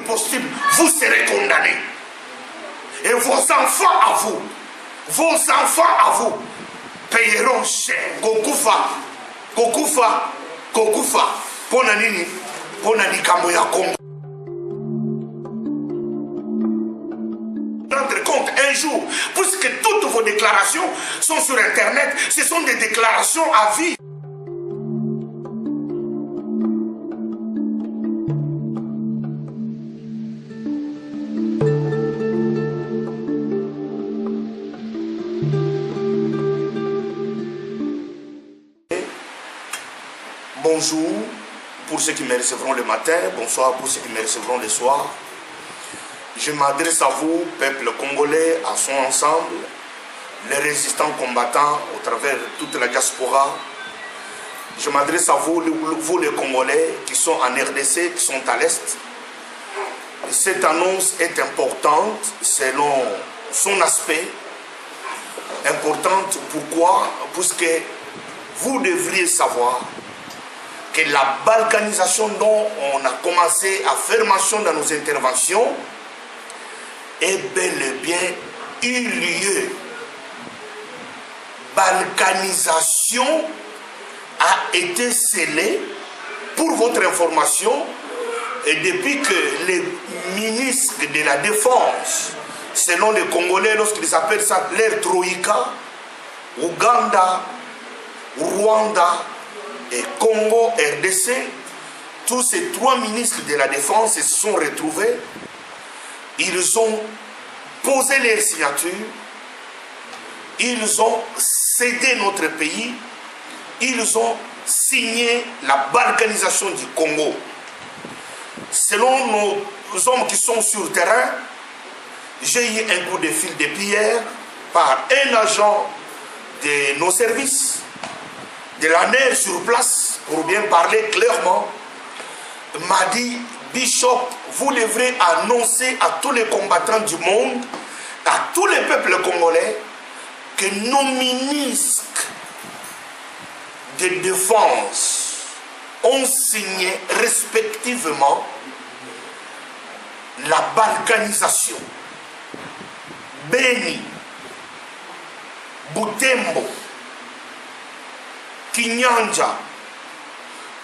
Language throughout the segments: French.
possible, vous serez condamnés. Et vos enfants à vous, payeront cher. Kokufa. Pona nini? Pona likambo ya Congo. Rendre compte un jour, puisque toutes vos déclarations sont sur Internet, ce sont des déclarations à vie. Bonjour pour ceux qui me recevront le matin, bonsoir pour ceux qui me recevront le soir. Je m'adresse à vous, peuple congolais, à son ensemble, les résistants combattants au travers de toute la diaspora. Je m'adresse à vous, vous les Congolais qui sont en RDC, qui sont à l'Est. Cette annonce est importante selon son aspect. Importante pourquoi? Puisque vous devriez savoir que la balkanisation dont on a commencé à faire mention dans nos interventions est bel et bien eu lieu. Balkanisation a été scellée, pour votre information, et depuis que les ministres de la Défense, selon les Congolais, lorsqu'ils appellent ça leur Troïka, Ouganda, Rwanda et Congo RDC, tous ces trois ministres de la Défense se sont retrouvés. Ils ont posé leur signature, ils ont cédé notre pays, ils ont signé la balkanisation du Congo. Selon nos hommes qui sont sur le terrain, j'ai eu un coup de fil de pierre par un agent de nos services, de l'ANER sur place, pour bien parler clairement, m'a dit: Bishop, vous devrez annoncer à tous les combattants du monde, à tous les peuples congolais, que nos ministres de défense ont signé respectivement la balkanisation. Beni, Butembo, Kinyanja,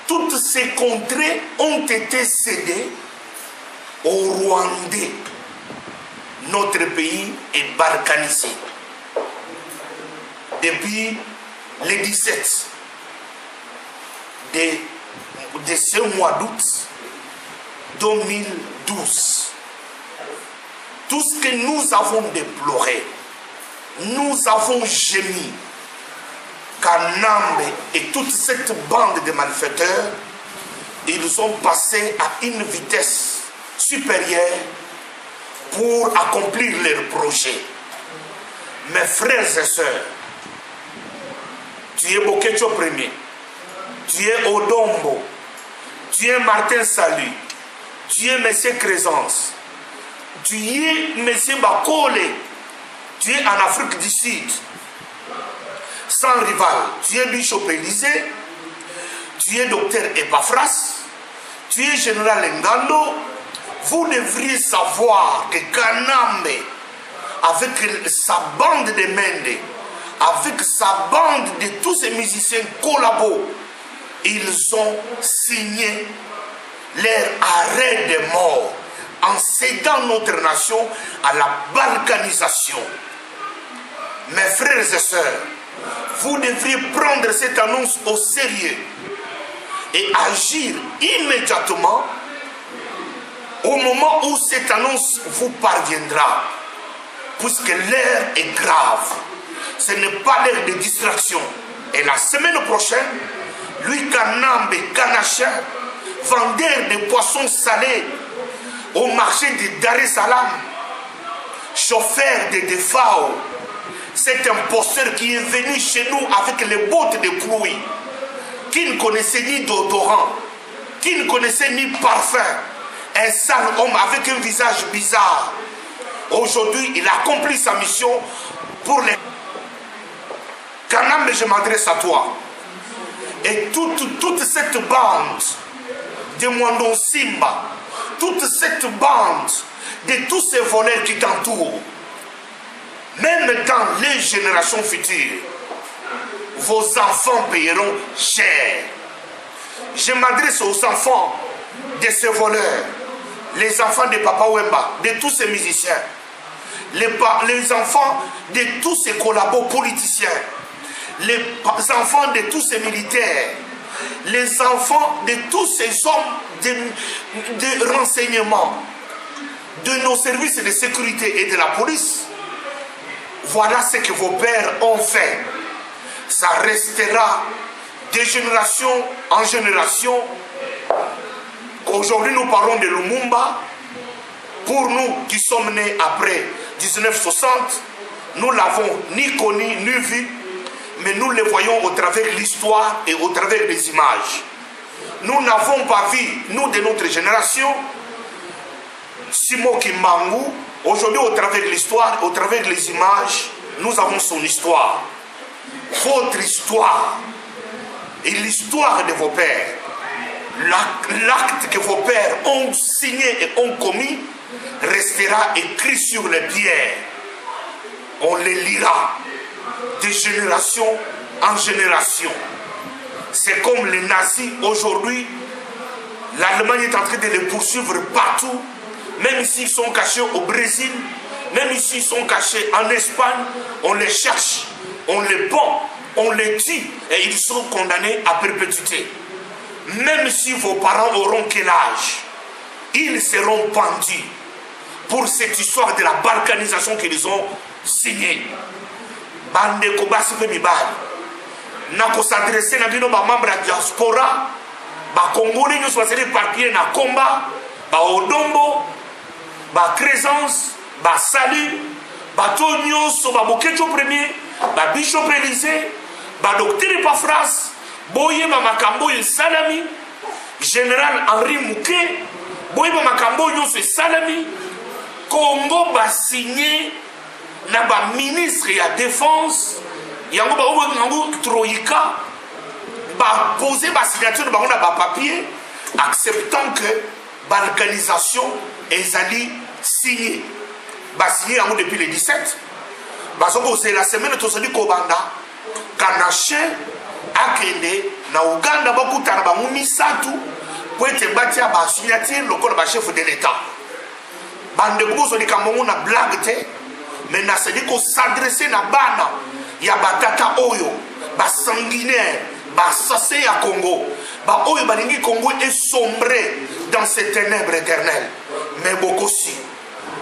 toutes ces contrées ont été cédées aux Rwandais. Notre pays est balkanisé depuis le 17 de ce mois d'août 2012. Tout ce que nous avons déploré, nous avons gémi, Kanambe et toute cette bande de malfaiteurs, ils ont passé à une vitesse supérieure pour accomplir leurs projets. Mes frères et sœurs, tu es Bokecho Premier, tu es Odombo, tu es Martin Salut, tu es M. Crésance, tu es M. Bakole, tu es en Afrique du Sud, sans rival, tu es Bishop Élysée, tu es Docteur Epaphras, tu es Général Ngando. Vous devriez savoir que Kanambe, avec sa bande de Mende, avec sa bande de tous ces musiciens collabos, ils ont signé leur arrêt de mort en cédant notre nation à la balkanisation. Mes frères et sœurs, vous devriez prendre cette annonce au sérieux et agir immédiatement au moment où cette annonce vous parviendra, puisque l'heure est grave. Ce n'est pas l'heure de distraction. Et la semaine prochaine, lui, Kanambe, Kanachin, vendeur de poissons salés au marché de Dar es Salaam, chauffeur de Defao, cet imposteur qui est venu chez nous avec les bottes de pluie, qui ne connaissait ni d'odorant, qui ne connaissait ni parfum, un sale homme avec un visage bizarre. Aujourd'hui, il accomplit sa mission pour les... Kanambe, je m'adresse à toi. Et toute cette bande de Mwandon Simba, toute cette bande, de tous ces voleurs qui t'entourent, même dans les générations futures, vos enfants paieront cher. Je m'adresse aux enfants de ces voleurs, les enfants de Papa Wemba, de tous ces musiciens, les enfants de tous ces collabos politiciens, les enfants de tous ces militaires, les enfants de tous ces hommes de renseignement, de nos services de sécurité et de la police. Voilà ce que vos pères ont fait. Ça restera de génération en génération. Aujourd'hui, nous parlons de Lumumba. Pour nous qui sommes nés après 1960, nous l'avons ni connu ni vu, mais nous le voyons au travers de l'histoire et au travers des images. Nous n'avons pas vu, nous de notre génération, Simon Kimbangu. Aujourd'hui, au travers de l'histoire, au travers des images, nous avons son histoire. Votre histoire et l'histoire de vos pères, l'acte que vos pères ont signé et ont commis, restera écrit sur les pierres. On les lira de génération en génération. C'est comme les nazis aujourd'hui. L'Allemagne est en train de les poursuivre partout. Même s'ils sont cachés au Brésil, même s'ils sont cachés en Espagne, on les cherche, on les pend, on les tue et ils sont condamnés à perpétuité. Même si vos parents auront quel âge, ils seront pendus pour cette histoire de la balkanisation qu'ils ont signée. Bande Kobasi Pemibali, Nako s'adresser à nos membres de la diaspora, ba Congolais nous sont éparpillés na combat, ba Odombo, ba Crézance, ba Salut, ba Tonyos, ba Bokecho Premier, ba Bishop Élysée, ba Docteur Epafras, Boye ba Makambo et Salami, Général Henri Mouké, Boye ba Makambo et Salami, Congo ba signé na ba ministre ya défense, yango ba obo Troïka, ba poser ba signature ba on a ba papier, acceptant que balkanisation ezali signé. Ba signé yango depuis le 17. Ba soko c'est la semaine to sali kobanda kanache akende na Uganda bakutana ba mumisatu po ete batia ba signature lokola ba chef de l'état. Bande kuzo di kamongo na blague te, mais na sali ko s'adresser na bana ya batata oyo ba sanguinaire ba sase ya Congo, ba oyo balingi Congo est sombré dans ces ténèbres éternelles. Mais beaucoup si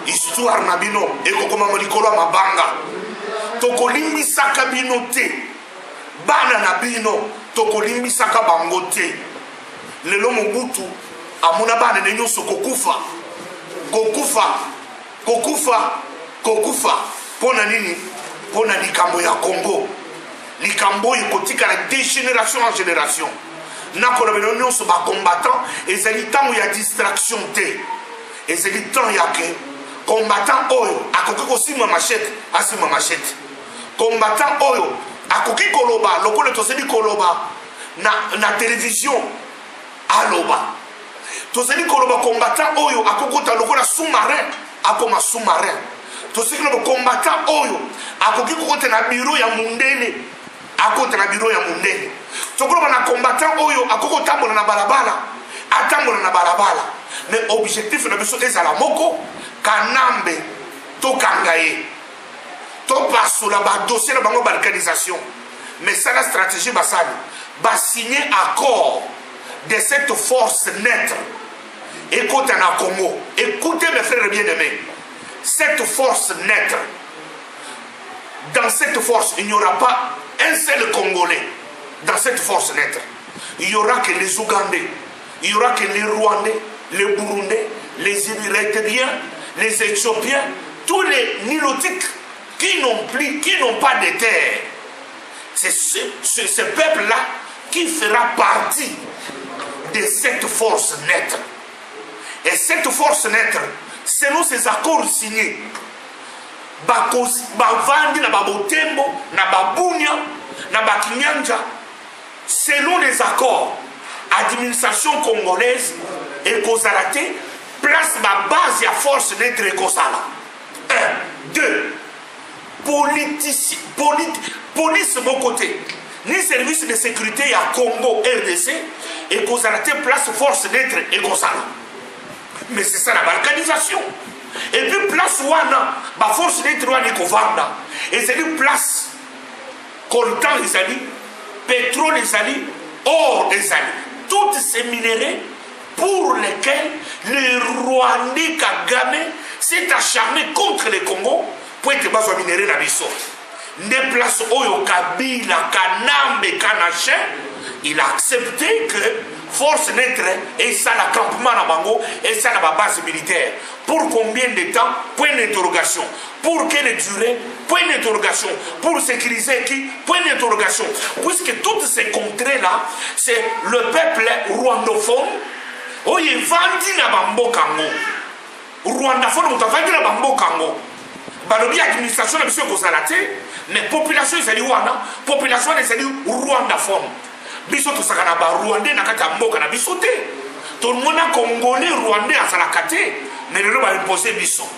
histoire na bino ekokoma molikolo mabanga tokolimbisaka bino te, bana na bino tokolimbisaka bango te. Lelo Mobutu amuna bana ne nyonso kokufa pona nini? Pona likambo ya Congo, likambo ekotikala de génération en génération. Nakona bino nyonso ba combattant ezali tango ya distraction te, ezali tango ya ke combattant oyo akoki kosima machette asima machette, combattant oyo akoki koloba lokola toseli koloba na télévision aloba, toseli koloba combattant oyo akokota lokola sous-marin akoma sous-marin, toseli koloba combattant oyo akoki kokota na bureau ya mundele akota na bureau ya mundele, tokoloba na combattant oyo akoko tambola na balabala atambola na balabala. Mais objectif na biso ezala moko, kanambe to kangaye to pasola ba dossier na bango balkanisation. Mais ça la stratégie basali ba signer accord de cette force naître. Écoutez na Congo, écoutez mes frères bien-aimés, cette force naître, dans cette force il n'y aura pas un seul Congolais. Dans cette force naître il n'y aura que les Ougandais, il n'y aura que les Rwandais, les Burundais, les Érythréens, les Éthiopiens, tous les Nilotiques qui n'ont pas de terre. C'est ce peuple-là qui fera partie de cette force naître. Et cette force naître, selon ces accords signés, Bavandi na Babotembo, na Babunia, na Bakinyanja, selon les accords, administration congolaise et Kozarate, place ma base à force d'être écosala. 1, 2. Police de mon côté. Ni service de sécurité à Congo, RDC, et kozala te place force d'être écosala. Mais c'est ça la balkanisation. Et puis place wana, ma force d'être wana ekovanda. Et c'est une place coltan les alliés, pétrole les alliés, or les alliés. Toutes ces minéraux pour lesquels le Rwandais Kagame s'est acharné contre le Congo pour être bas au minéraux dans l'histoire. Des places Oyo Kabila, Kanambe, Kanaché, il a accepté que force naître et ça l'accampement à Bango et ça la base militaire. Pour combien de temps? Point d'interrogation. Pour quelle durée? Point d'interrogation. Pour sécuriser qui? Point d'interrogation. Puisque toutes ces contrées-là, c'est le peuple rwandophone. Oh, il vendit la Bambo Kango. Rwandaphone, il vendit la Bambo Kango. Balobi administration, la mission Kozalate, mais population, ils allaient Rwanda, population, ils allaient rwandaphone. Biso to sakana ba Rwandais na kata mboka na biso te. Tout le monde a congolais Rwandais à salakate, mais le ba imposer biso.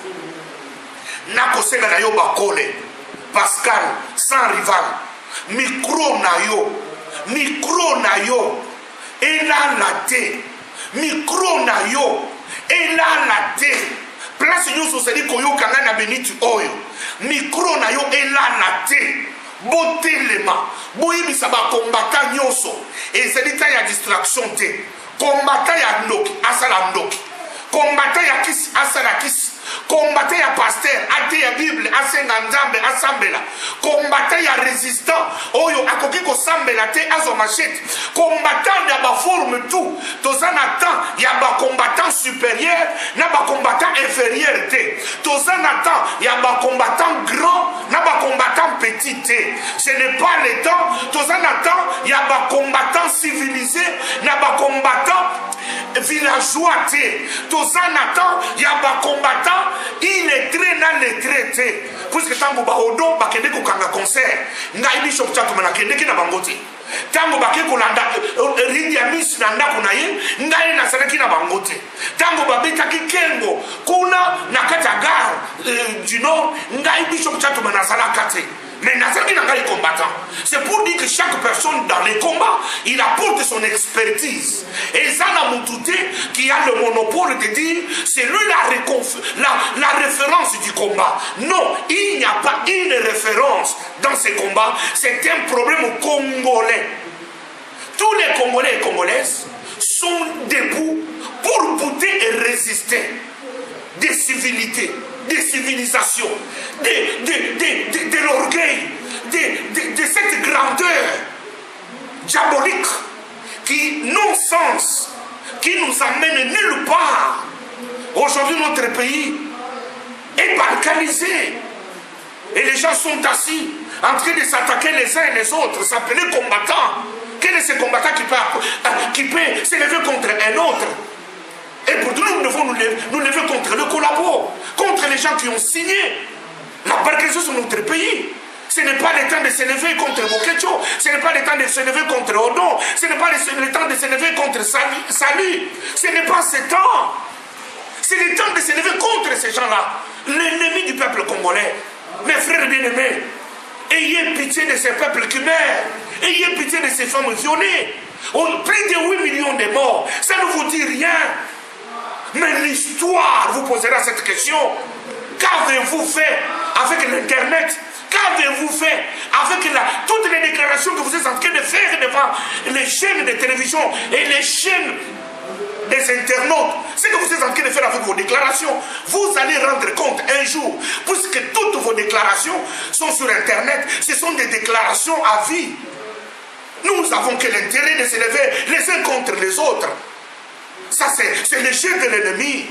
Na koseka na yo ba kole. Pascal sans rival. Micro na yo. Et là la té. Micro na yo. Et là la té. Place yo soseli koyo kanga na beniti oyo. Micro na yo et là la té. Botelema boyebisa bakombata nyonso ezalita ya distraction te kombata ya ndoki asala ndoki kombata ya kisi asala kisi kombata ya pasteur ate ya bible asenga nzambe asambela kombata ya résistant oyo akoki kosambela te azo machete combattant ya baforme tout toza na temps ya bacombattant supérieur na bacombattant inférieur te toza na temps ya bacombattant grand na bacombattant petit te ce n'est pas le temps toza na temps ya bacombattant civilisé na bacombattant villageois te toza na temps ya bacombattant illettré na lettré puisque tango baodo bakende kokanga concert ngai bishop Tchatuma na kende na bango te tango bake kolanda ridi ya miss na ndako na ye ngai na salaki na bango te tango babetaki kengo kuna na kati ya gare du nord ngai bishop Tchatuma na salaka te. Mais Nazaré n'a pas les combattants. C'est pour dire que chaque personne dans les combats, il apporte son expertise. Et Zana Moutouté, qui a le monopole de dire, c'est lui la référence du combat. Non, il n'y a pas une référence dans ces combats. C'est un problème congolais. Tous les Congolais et Congolaises sont debout pour bouter et résister. Des civilités, des civilisations, de l'orgueil, de cette grandeur diabolique qui, non-sens, qui nous amène nulle part. Aujourd'hui, notre pays est balkanisé. Et les gens sont assis en train de s'attaquer les uns et les autres, s'appeler combattants. Quel est ce combattant qui peut s'élever contre un autre? Et pour nous, nous devons nous lever contre le collabo, contre les gens qui ont signé la balkanisation sur notre pays. Ce n'est pas le temps de s'élever contre Bokecho, ce n'est pas le temps de s'élever contre Odon, ce n'est pas le temps de s'élever contre Sali. Ce n'est pas ce temps. C'est le temps de s'élever contre ces gens-là, l'ennemi du peuple congolais. Mes frères bien-aimés, ayez pitié de ces peuples qui meurent, ayez pitié de ces femmes violées. Plus de 8 millions de morts, ça ne vous dit rien. Mais l'histoire vous posera cette question. Qu'avez-vous fait avec l'Internet? Qu'avez-vous fait avec toutes les déclarations que vous êtes en train de faire devant les chaînes de télévision et les chaînes des internautes? Ce que vous êtes en train de faire avec vos déclarations, vous allez rendre compte un jour, puisque toutes vos déclarations sont sur Internet, ce sont des déclarations à vie. Nous avons que l'intérêt de s'élever les uns contre les autres. Ça, c'est le jeu de l'ennemi.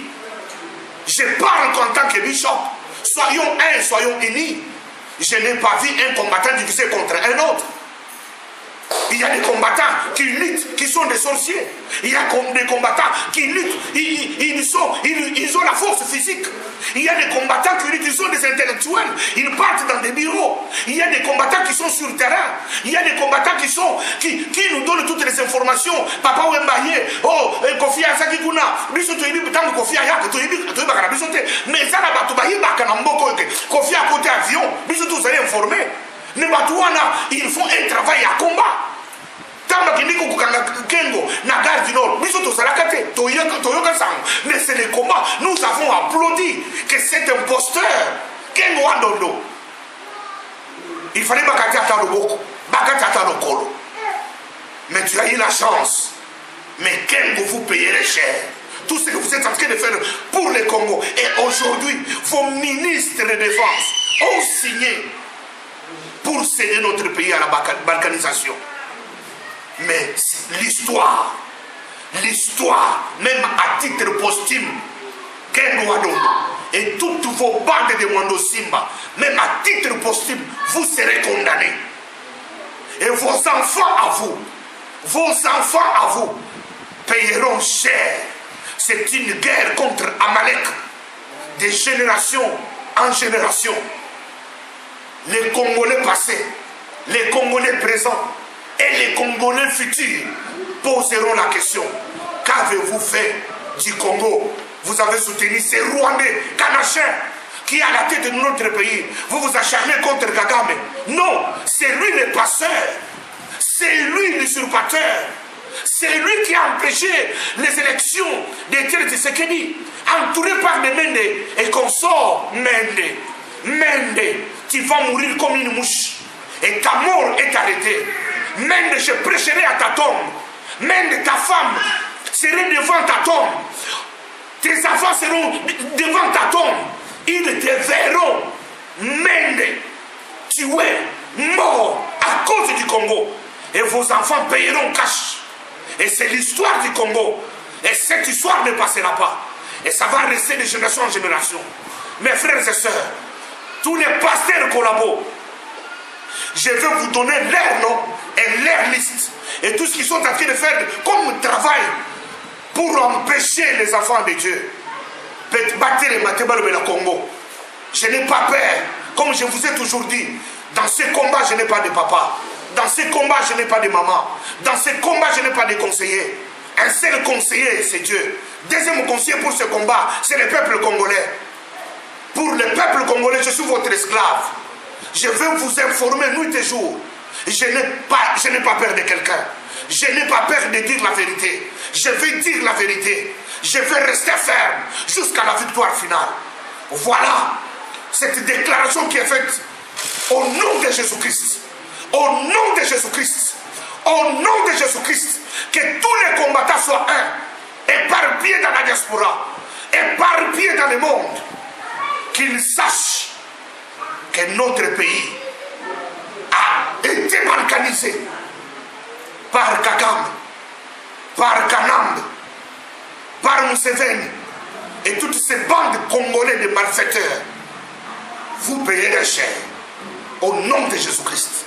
Je parle en tant que bishop. Soyons un, soyons unis. Je n'ai pas vu un combattant divisé contre un autre. Il y a des combattants qui luttent, qui sont des sorciers. Il y a des combattants qui luttent, ils ont la force physique. Il y a des combattants qui luttent, ils sont des intellectuels, ils partent dans des bureaux. Il y a des combattants qui sont sur le terrain. Il y a des combattants qui nous donnent toutes les informations. Papa Wembaye, oh, Kofi Asaki Kuna, Biso Toyebi, Tango Kofi Ayak, Toyebi, Bakarabisote, mais ça n'a pas tout baillé, Bakanamboko, Kofi à côté avion, Biso tous allez informer. Les Batouana, ils font un travail à combat. Mais c'est le combat. Nous avons applaudi que cet imposteur, Kengo Andondo, il fallait Bakati Ataloboko, Bakati Atalokolo. Mais tu as eu la chance. Mais Kengo, vous payerez cher. Tout ce que vous êtes en train de faire pour le Congo. Et aujourd'hui, vos ministres de défense ont signé pour céder notre pays à la balkanisation. Mais l'histoire, même à titre posthume, Kengo Adongo et toutes vos bandes de Mwando Simba, même à titre posthume, vous serez condamnés. Et vos enfants à vous, payeront cher. C'est une guerre contre Amalek, de génération en génération. Les Congolais passés, les Congolais présents, et les Congolais futurs poseront la question. Qu'avez-vous fait du Congo? Vous avez soutenu ces Rwandais, Kanachins, qui est à la tête de notre pays. Vous vous acharnez contre Kagame. Non, c'est lui le passeur. C'est lui l'usurpateur. C'est lui qui a empêché les élections d'Étienne Tshisekedi. Entouré par des Mende et consorts. Mende, tu vas mourir comme une mouche. Et ta mort est arrêtée. Mende, je prêcherai à ta tombe. Mende, ta femme serait devant ta tombe. Tes enfants seront devant ta tombe. Ils te verront. Mende, tu es mort à cause du Congo. Et vos enfants payeront cash. Et c'est l'histoire du Congo. Et cette histoire ne passera pas. Et ça va rester de génération en génération. Mes frères et sœurs, tous les pasteurs collaborent. Je vais vous donner leur nom et leur liste. Et tout ce qu'ils sont en train de faire comme travail pour empêcher les enfants de Dieu. Battre les matébales de la Congo. Je n'ai pas peur. Comme je vous ai toujours dit, dans ce combat, je n'ai pas de papa. Dans ce combat, je n'ai pas de maman. Dans ce combat, je n'ai pas de conseiller. Un seul conseiller, c'est Dieu. Deuxième conseiller pour ce combat, c'est le peuple congolais. Pour le peuple congolais, je suis votre esclave. Je veux vous informer nuit et jour. Je n'ai pas peur de quelqu'un. Je n'ai pas peur de dire la vérité. Je vais dire la vérité. Je vais rester ferme jusqu'à la victoire finale. Voilà cette déclaration qui est faite au nom de Jésus-Christ. Au nom de Jésus-Christ. Au nom de Jésus-Christ. Que tous les combattants soient un. Éparpillés dans la diaspora. Éparpillés dans le monde. Qu'ils sachent que notre pays a été balkanisé par Kagame, par Kanambe, par Museveni et toutes ces bandes congolais de malfaiteurs. Vous payez cher au nom de Jésus-Christ.